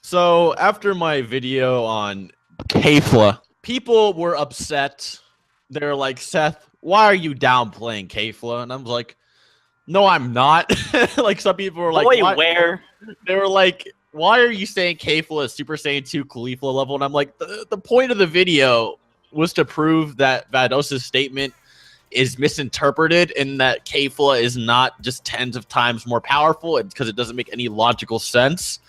So after my video on Kefla, people were upset. They're like, Seth, why are you downplaying Kefla? And I'm like, no, I'm not. Like some people were like, where? They were like, why are you saying Kefla is Super Saiyan 2 Caulifla level? And I'm like, the point of the video was to prove that Vados' statement is misinterpreted and that Kefla is not just tens of times more powerful because it doesn't make any logical sense.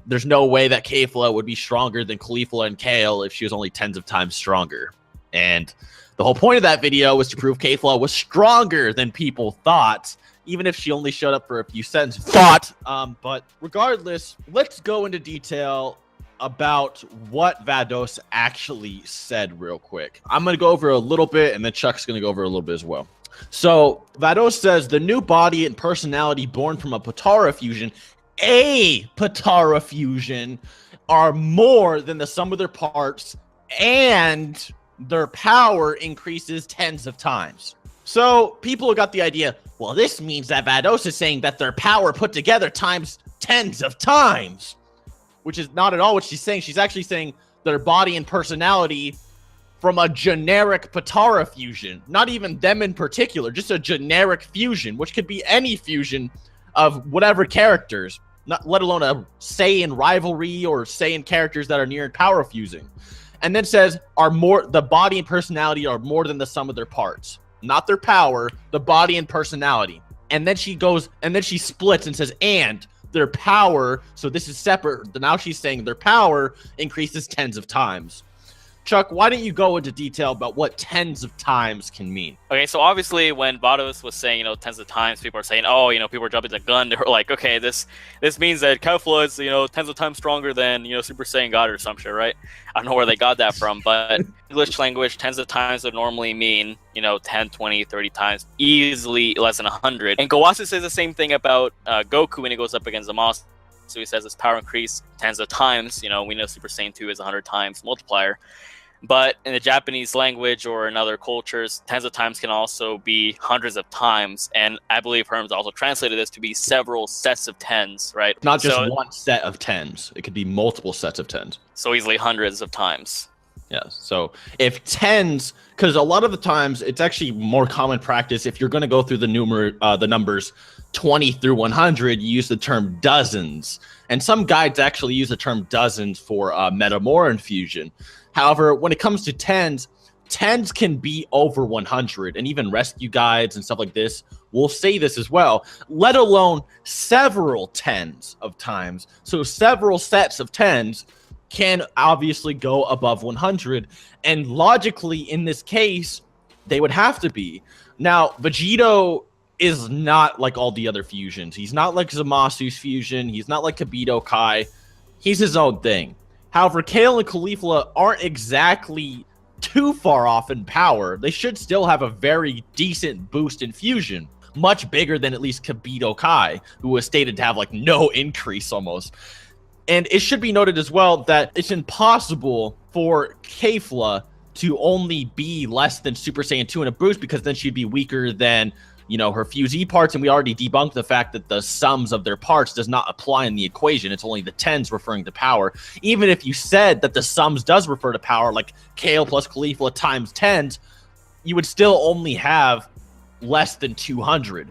There's no way that Kefla would be stronger than Caulifla and Kale if she was only tens of times stronger. And the whole point of that video was to prove Caulifla was stronger than people thought, even if she only showed up for a few seconds. But regardless, let's go into detail about what Vados actually said real quick. I'm going to go over a little bit, and then Chuck's going to go over a little bit as well. So Vados says the new body and personality born from a potara fusion, are more than the sum of their parts, and their power increases tens of times. So people got the idea, well, this means that Vados is saying that their power put together times tens of times, which is not at all what she's saying. She's actually saying their body and personality from a generic potara fusion, not even them in particular, just a generic fusion, which could be any fusion of whatever characters, not let alone a Saiyan rivalry or Saiyan characters that are near power fusing. And then says the body and personality are more than the sum of their parts. Not their power, the body and personality. And then she goes, and then she splits and says, and their power, so this is separate. Now she's saying their power increases tens of times. Chuck, why don't you go into detail about what tens of times can mean? Okay, so obviously when Vados was saying, tens of times, people are saying, oh, people are jumping the gun. They were like, okay, this means that Caulifla is, tens of times stronger than, Super Saiyan God or some shit, right? I don't know where they got that from, but English language, tens of times would normally mean, 10, 20, 30 times, easily less than 100. And Gowasu says the same thing about Goku when he goes up against Zamasu. So he says his power increase tens of times. We know Super Saiyan 2 is 100 times multiplier. But in the Japanese language or in other cultures, tens of times can also be hundreds of times. And I believe Herms also translated this to be several sets of tens, right? Not just one set of tens. It could be multiple sets of tens. So easily hundreds of times. Yeah. So if tens, because a lot of the times it's actually more common practice, if you're going to go through the numbers 20 through 100, you use the term dozens. And some guides actually use the term dozens for Metamoran fusion. However, when it comes to tens can be over 100, and even rescue guides and stuff like this will say this as well, let alone several tens of times. So several sets of tens can obviously go above 100, and logically in this case, they would have to be. Now, Vegito is not like all the other fusions. He's not like Zamasu's fusion. He's not like Kibito Kai. He's his own thing. However, Kale and Caulifla aren't exactly too far off in power. They should still have a very decent boost in fusion, much bigger than at least Kibito Kai, who was stated to have like no increase almost. And it should be noted as well that it's impossible for Kefla to only be less than Super Saiyan 2 in a boost, because then she'd be weaker than her fusee parts, and we already debunked the fact that the sums of their parts does not apply in the equation. It's only the tens referring to power. Even if you said that the sums does refer to power, like Kale plus Caulifla times tens, you would still only have less than 200,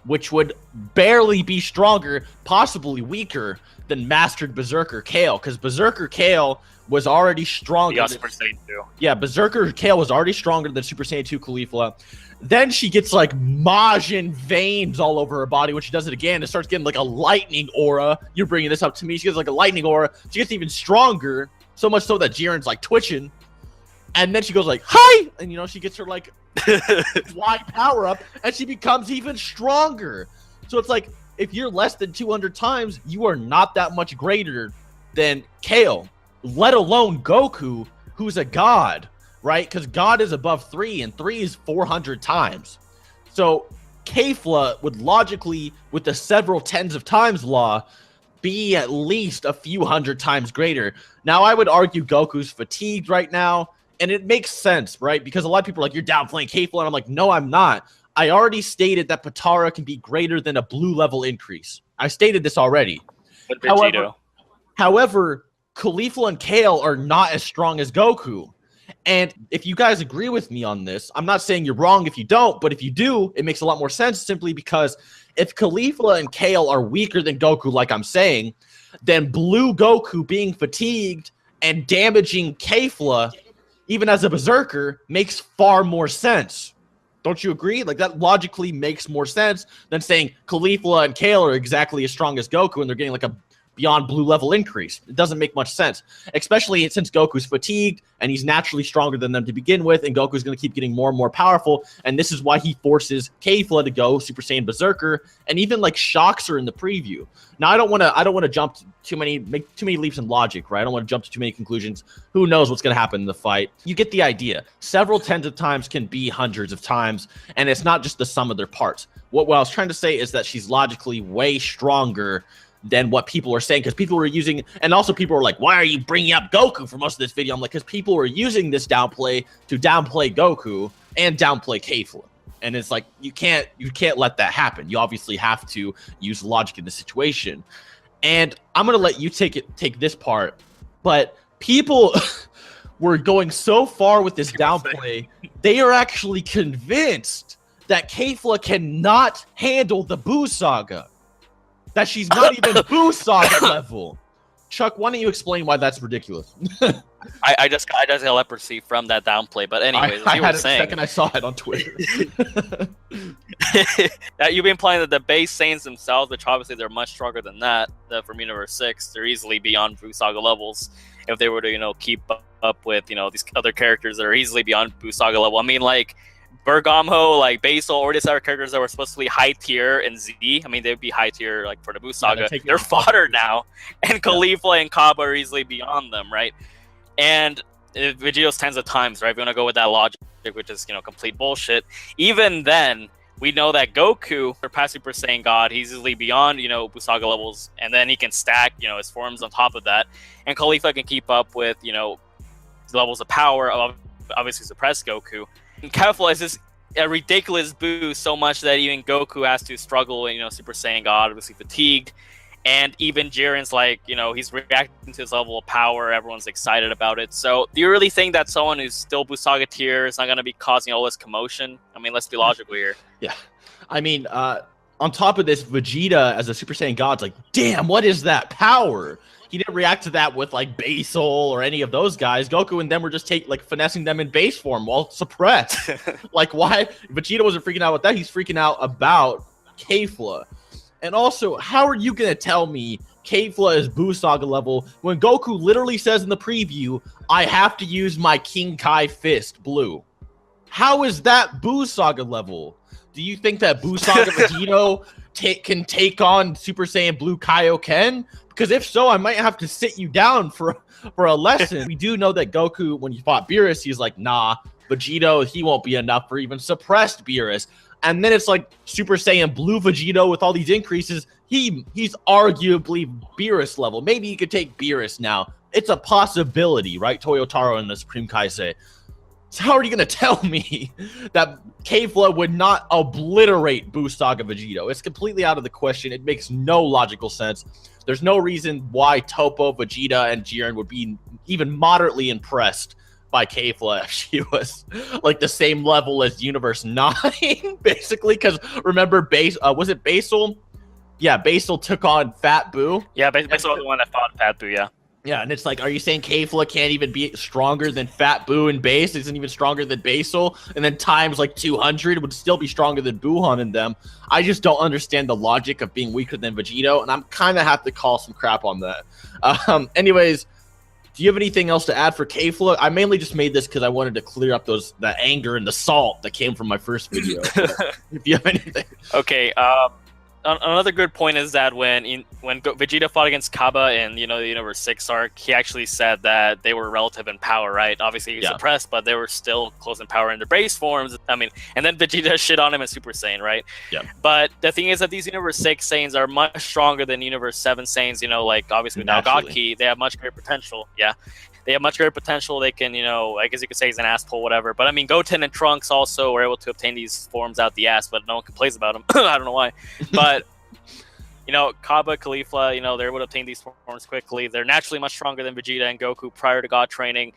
which would barely be stronger, possibly weaker than Mastered Berserker Kale, because Berserker Kale was already stronger than Super Saiyan 2. Yeah, Berserker Kale was already stronger than Super Saiyan 2 Caulifla. Then she gets like Majin veins all over her body when she does it again. It starts getting like a lightning aura. You're bringing this up to me. She gets like a lightning aura. She gets even stronger, so much so that Jiren's like twitching. And then she goes like, hi! And she gets her like wide power up, and she becomes even stronger. So it's like, if you're less than 200 times, you are not that much greater than Kale, let alone Goku, who's a god. Right? Because God is above 3, and 3 is 400 times. So Kefla would logically, with the several tens of times law, be at least a few hundred times greater. Now, I would argue Goku's fatigued right now, and it makes sense, right? Because a lot of people are like, you're downplaying Kefla, and I'm like, no, I'm not. I already stated that potara can be greater than a blue level increase. I stated this already. But Vegito. However, Caulifla and Kale are not as strong as Goku. And if you guys agree with me on this, I'm not saying you're wrong if you don't, but if you do, it makes a lot more sense simply because if Caulifla and Kale are weaker than Goku, like I'm saying, then Blue Goku being fatigued and damaging Kefla, even as a berserker, makes far more sense. Don't you agree? Like, that logically makes more sense than saying Caulifla and Kale are exactly as strong as Goku and they're getting like a beyond blue level increase. It doesn't make much sense, especially since Goku's fatigued and he's naturally stronger than them to begin with, and Goku's going to keep getting more and more powerful, and this is why he forces Kefla to go Super Saiyan Berserker and even like shocks her in the preview. Now, I don't want to jump to make too many leaps in logic, right? I don't want to jump to too many conclusions. Who knows what's going to happen in the fight? You get the idea. Several tens of times can be hundreds of times, and it's not just the sum of their parts. What I was trying to say is that she's logically way stronger than what people are saying, because people were using, and also people were like, why are you bringing up Goku for most of this video? I'm like, because people were using this downplay to downplay Goku and downplay Kefla. And it's like, you can't let that happen. You obviously have to use logic in the situation. And I'm going to let you take this part, but people were going so far with this downplay, they are actually convinced that Kefla cannot handle the Buu Saga. That she's not even Buu Saga level. Chuck, why don't you explain why that's ridiculous? I just got leprosy from that downplay. But anyways, I had it the second I saw it on Twitter. You've been playing the base Saiyans themselves, which obviously they're much stronger than that. From Universe 6, they're easily beyond Buu Saga levels. If they were to, keep up with, these other characters that are easily beyond Buu Saga level. I mean, like Bergamo, like Basil, or these other characters that were supposed to be high tier in Z. I mean, they'd be high tier like for the Buu Saga. They're fodder now, and Caulifla and Kaba are easily beyond them, right? And Vegito's tens of times, right? If you want to go with that logic, which is complete bullshit. Even then, we know that Goku, surpassed Super Saiyan God, he's easily beyond Buu Saga levels, and then he can stack his forms on top of that, and Caulifla can keep up with levels of power of obviously suppress Goku. And Kefla is just a ridiculous boost, so much that even Goku has to struggle in Super Saiyan God, obviously fatigued. And even Jiren's like, he's reacting to his level of power. Everyone's excited about it. So do you really think that someone who's still Buu Saga tier is not going to be causing all this commotion? I mean, let's be logical here. Yeah. I mean, on top of this, Vegeta as a Super Saiyan God's like, damn, what is that power? He didn't react to that with like Basil or any of those guys. Goku and them were just finessing them in base form while suppressed. Like, why? Vegeta wasn't freaking out with that. He's freaking out about Kefla. And also, how are you gonna tell me Kefla is Buu Saga level when Goku literally says in the preview, I have to use my King Kai fist blue? How is that Buu Saga level? Do you think that Buu Saga Vegito can take on Super Saiyan Blue Kaioken? Because if so, I might have to sit you down for a lesson. We do know that Goku, when he fought Beerus, he's like, nah, Vegito, he won't be enough for even suppressed Beerus. And then it's like Super Saiyan Blue Vegito with all these increases. He's arguably Beerus level. Maybe he could take Beerus now. It's a possibility, right? Toyotaro and the Supreme Kaisei. So how are you going to tell me that Kefla would not obliterate Buu Saga Vegito? It's completely out of the question. It makes no logical sense. There's no reason why Toppo, Vegeta, and Jiren would be even moderately impressed by Caulifla if she was like the same level as Universe 9, basically. Because remember, was it Basil? Yeah, Basil took on Fat Buu. Yeah, Basil was the one that fought Fat Buu, yeah. Yeah, and it's like, are you saying Caulifla can't even be stronger than Fat Buu and Base? Isn't even stronger than Basil? And then times like 200 would still be stronger than Buuhan and them. I just don't understand the logic of being weaker than Vegito, and I'm kind of have to call some crap on that. Anyways, do you have anything else to add for Caulifla? I mainly just made this because I wanted to clear up the anger and the salt that came from my first video. If you have anything. Okay, another good point is that when Vegeta fought against Kaba in the Universe 6 arc, he actually said that they were relative in power, right? Obviously he was suppressed, but they were still close in power in their base forms. I mean, and then Vegeta shit on him in Super Saiyan, right? Yeah. But the thing is that these Universe 6 Saiyans are much stronger than Universe 7 Saiyans. Like obviously without God Ki, they have much greater potential. Yeah. They have much greater potential. They can, I guess you could say he's an asshole, whatever. But I mean, Goten and Trunks also were able to obtain these forms out the ass, but no one complains about them. I don't know why. But, Kaba, Caulifla, they're able to obtain these forms quickly. They're naturally much stronger than Vegeta and Goku prior to God training.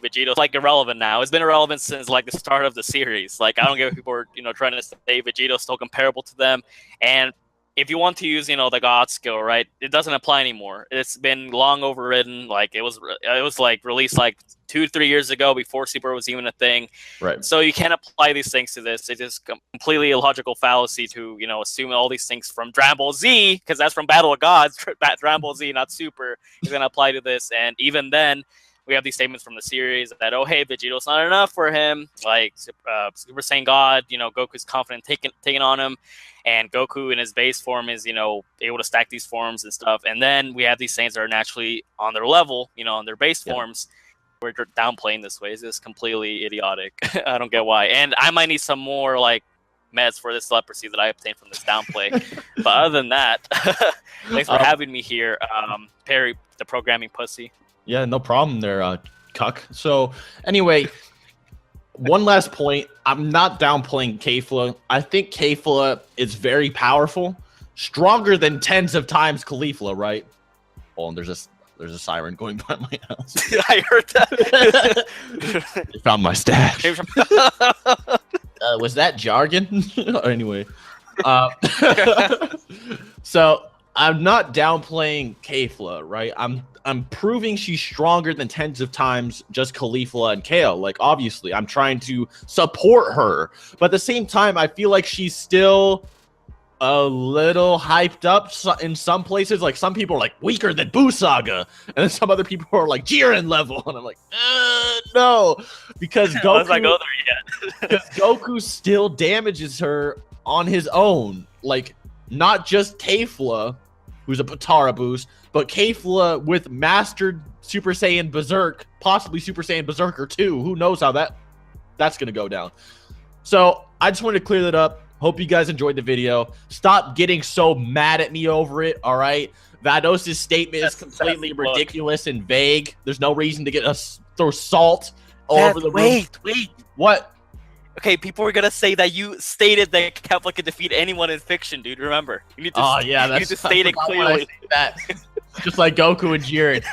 Vegito's like irrelevant now. It's been irrelevant since like the start of the series. Like I don't get if people are trying to say Vegito's still comparable to them. And if you want to use the God skill, right, it doesn't apply anymore. It's been long overridden. Like it was like released like 2-3 years ago before Super was even a thing. Right. So you can't apply these things to this. It's just completely illogical fallacy to assume all these things from Dragon Ball Z, because that's from Battle of Gods. Dragon Ball Z, not Super, is going to apply to this. And even then, we have these statements from the series that, oh, hey, Vegito's not enough for him. Like, Super Saiyan God, Goku's confident taking on him. And Goku in his base form is, able to stack these forms and stuff. And then we have these Saiyans that are naturally on their level, on their base forms. We're downplaying this way. It's just completely idiotic. I don't get why. And I might need some more, like, meds for this leprosy that I obtained from this downplay. But other than that, thanks for having me here, Perry, the programming pussy. Yeah, no problem there, cuck. So, anyway, one last point. I'm not downplaying Kefla. I think Kefla is very powerful, stronger than tens of times Caulifla, right? Oh, and there's a siren going by my house. I heard that. They found my stash. Was that jargon? Anyway, so I'm not downplaying Kefla, right? I'm proving she's stronger than tens of times just Caulifla and Kale. Like, obviously, I'm trying to support her. But at the same time, I feel like she's still a little hyped up in some places. Like, some people are like, weaker than Buu Saga. And then some other people are like, Jiren level. And I'm like, no. Because Goku, let's not go there yet. because Goku still damages her on his own. Like, not just Kefla, who's a potara boost, but Caulifla with mastered Super Saiyan Berserk, possibly Super Saiyan Berserker 2. Who knows how that's going to go down. So I just wanted to clear that up. Hope you guys enjoyed the video. Stop getting so mad at me over it, all right? Vados' statement is completely ridiculous and vague. There's no reason to throw salt all over the room. Wait. What? Okay, people are gonna say that you stated that Kefla can defeat anyone in fiction, dude. Remember, you need to. You need to state it clearly. That. Just like Goku and Jiren,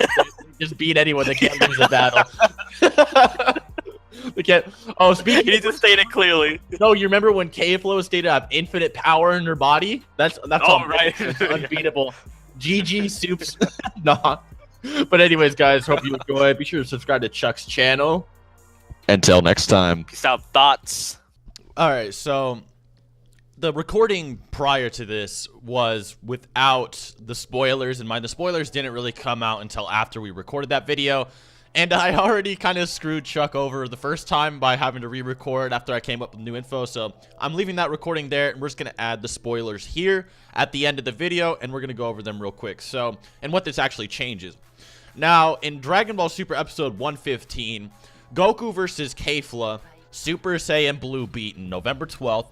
just beat anyone that can't lose a battle. They can't. Oh, speaking. You need to state it clearly. No, you remember when Caulifla was stated to have infinite power in her body? That's all right. Unbeatable. GG soups. Nah. But anyways, guys, hope you enjoyed. Be sure to subscribe to Chuck's channel. Until next time. Peace out, thoughts. All right, so the recording prior to this was without the spoilers in mind. The spoilers didn't really come out until after we recorded that video. And I already kind of screwed Chuck over the first time by having to re-record after I came up with new info. So I'm leaving that recording there, and we're just going to add the spoilers here at the end of the video, and we're going to go over them real quick. So, and what this actually changes. Now, in Dragon Ball Super Episode 115... Goku versus Kefla, Super Saiyan Blue beaten, November 12th.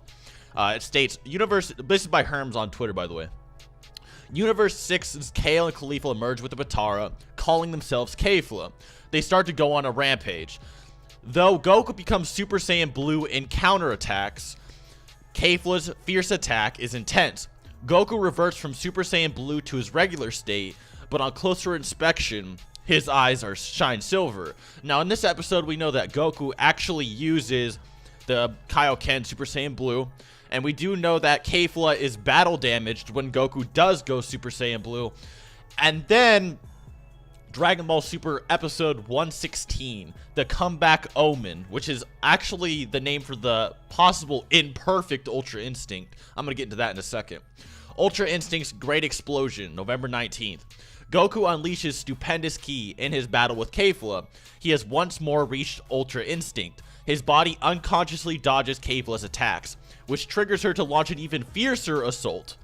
It states, this is by Herms on Twitter, by the way. Universe 6's Kale and Caulifla emerge with the Potara, calling themselves Kefla. They start to go on a rampage. Though Goku becomes Super Saiyan Blue in counterattacks, Kefla's fierce attack is intense. Goku reverts from Super Saiyan Blue to his regular state, but on closer inspection, his eyes shine silver. Now, in this episode, we know that Goku actually uses the Kaioken Super Saiyan Blue, and we do know that Kefla is battle damaged when Goku does go Super Saiyan Blue. And then, Dragon Ball Super Episode 116, the Comeback Omen, which is actually the name for the possible imperfect Ultra Instinct. I'm going to get into that in a second. Ultra Instinct's Great Explosion, November 19th. Goku unleashes Stupendous Ki in his battle with Kefla. He has once more reached Ultra Instinct. His body unconsciously dodges Kefla's attacks, which triggers her to launch an even fiercer assault.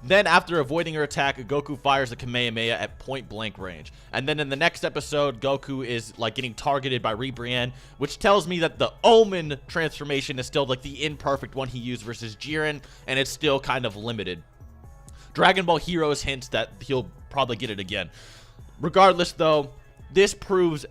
Then, after avoiding her attack, Goku fires a Kamehameha at point-blank range. And then in the next episode, Goku is, like, getting targeted by Ribrianne, which tells me that the Omen transformation is still, like, the imperfect one he used versus Jiren, and it's still kind of limited. Dragon Ball Heroes hints that he'll probably get it again. Regardless, though, this proves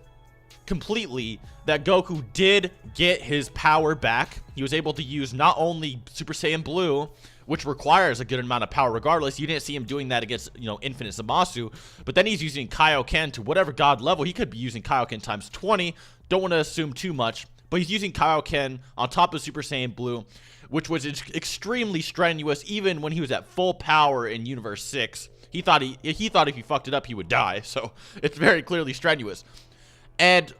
completely that Goku did get his power back. He was able to use not only Super Saiyan Blue, which requires a good amount of power regardless. You didn't see him doing that against, Infinite Zamasu, but then he's using Kaioken to whatever god level. He could be using Kaioken times 20. Don't want to assume too much, but he's using Kaioken on top of Super Saiyan Blue, which was extremely strenuous even when he was at full power in Universe 6. He thought if he fucked it up, he would die, so it's very clearly strenuous. And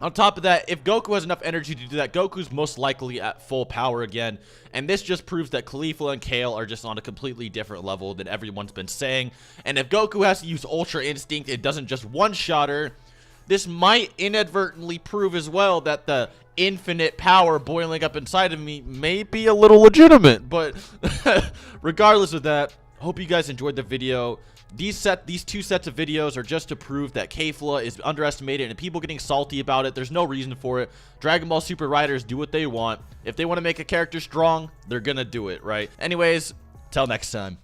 on top of that, if Goku has enough energy to do that, Goku's most likely at full power again. And this just proves that Caulifla and Kale are just on a completely different level than everyone's been saying. And if Goku has to use Ultra Instinct, it doesn't just one-shot her. This might inadvertently prove as well that the infinite power boiling up inside of me may be a little legitimate. But regardless of that, hope you guys enjoyed the video. These two sets of videos are just to prove that Kefla is underestimated and people getting salty about it. There's no reason for it. Dragon Ball Super writers do what they want. If they want to make a character strong, they're gonna do it, right? Anyways, till next time.